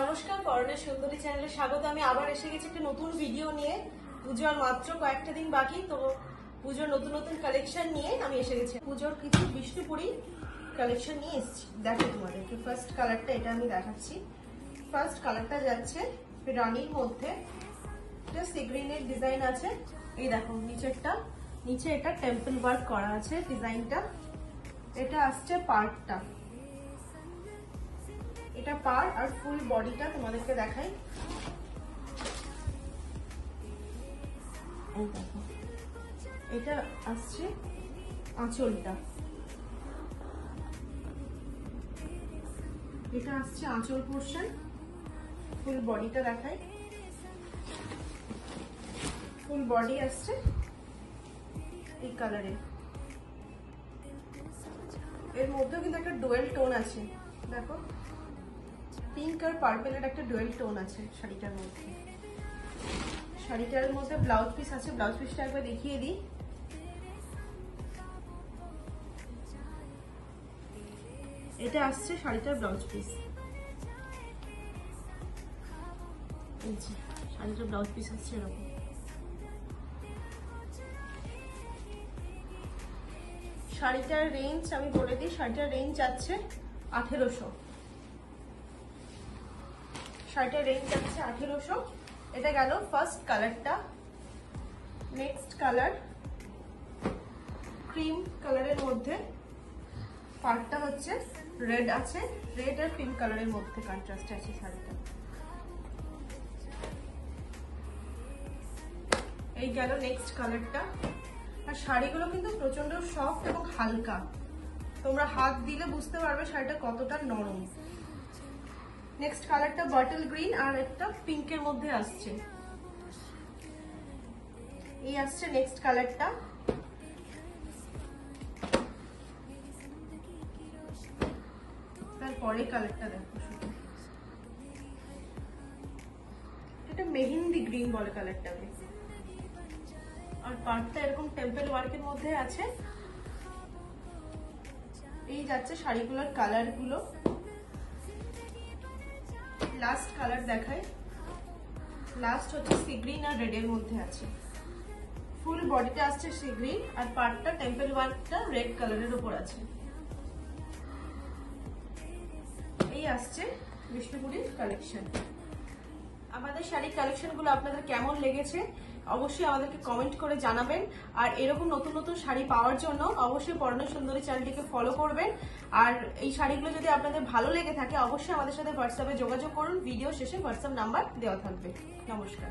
নমস্কার, পরনের সুন্দরী চ্যানেলে স্বাগত। আমি আবার এসে গেছি একটা নতুন ভিডিও নিয়ে। পুজোর মাত্র কয়েকটা দিন বাকি, তো পুজোর নতুন নতুন কালেকশন নিয়ে আমি এসে গেছি। পুজোর কিছু বিষ্ণুপুরি কালেকশন নিয়ে এসেছি। দেখো তোমাদেরকে ফার্স্ট কালারটা এটা আমি দেখাচ্ছি। ফার্স্ট কালারটা যাচ্ছে রানীর মধ্যে, এটা সি গ্রিনের ডিজাইন আছে। এই দেখো নিচে এটা টেম্পল ওয়ার্ক করা আছে ডিজাইনটা। এটা আসছে পার্টটা, এটা পার আর ফুল বডিটা তোমাদেরকে দেখাই। এই দেখো, এটা আসছে আঁচলটা, এটা আসছে আঁচল পোর্শন। ফুল বডিটা দেখাই, ফুল বডি আসছে এই কালারে। এর মধ্যেও কিন্তু একটা ডুয়েল টোন আছে, দেখো পিঙ্ক আর পার্পেলের একটা ডুয়েল টোন আছে শাড়িটার মধ্যে। শাড়িটার মধ্যে ব্লাউজ পিস আছে, ব্লাউজ পিসটা একবার দেখিয়ে দিই। এটা আসছে শাড়িটার ব্লাউজ পিস, শাড়িটার ব্লাউজ পিস আসছে এরকম। শাড়িটার রেঞ্জ আমি বলে দিই, শাড়িটার রেঞ্জ যাচ্ছে 1800। শাড়িটার রেঞ্জ যাচ্ছে 1800। এটা গেল ফার্স্ট কালারটা। নেক্সট কালার ক্রিম কালারের মধ্যে, পার্টটা হচ্ছে রেড আছে, রেড আর পিঙ্ক কালারের মধ্যে কন্ট্রাস্ট আছে শাড়িটা। এই গেল নেক্সট কালারটা। আর শাড়িগুলো কিন্তু প্রচন্ড সফট এবং হালকা, তোমরা হাত দিলে বুঝতে পারবে শাড়িটা কতটা নরম। নেক্সট কালারটা বটল গ্রিন আর একটা পিঙ্কের মধ্যে আসছে। এই আসছে নেক্সট কালারটা। তারপরে কালারটা দেখো, এটা মেহেন্দি গ্রিন বলে কালারটাকে। আর পার্টটা এরকম টেম্পল ওয়ার্কের মধ্যে আছে। এই যাচ্ছে শাড়িগুলোর কালার গুলো। লাস্ট কালার দেখাই, লাস্ট হচ্ছে সি গ্রিন আর রেড এর মধ্যে আছে। ফুল বডিটা আসছে সি গ্রিন আর পার্টটা টেম্পল ওয়ার্কটা রেড কালারের উপর আছে। এই আসছে বিষ্ণুপুরীর কালেকশন। আমাদের শাড়ির কালেকশন গুলো আপনাদের কেমন লেগেছে অবশ্যই আমাদেরকে কমেন্ট করে জানাবেন। আর এরকম নতুন নতুন শাড়ি পাওয়ার জন্য অবশ্যই পরনের সুন্দরী চ্যানেলটিকে ফলো করবেন। আর এই শাড়িগুলো যদি আপনাদের ভালো লেগে থাকে অবশ্যই আমাদের সাথে হোয়াটসঅ্যাপে যোগাযোগ করুন। ভিডিও শেষে হোয়াটসঅ্যাপ নাম্বার দেওয়া থাকবে। নমস্কার।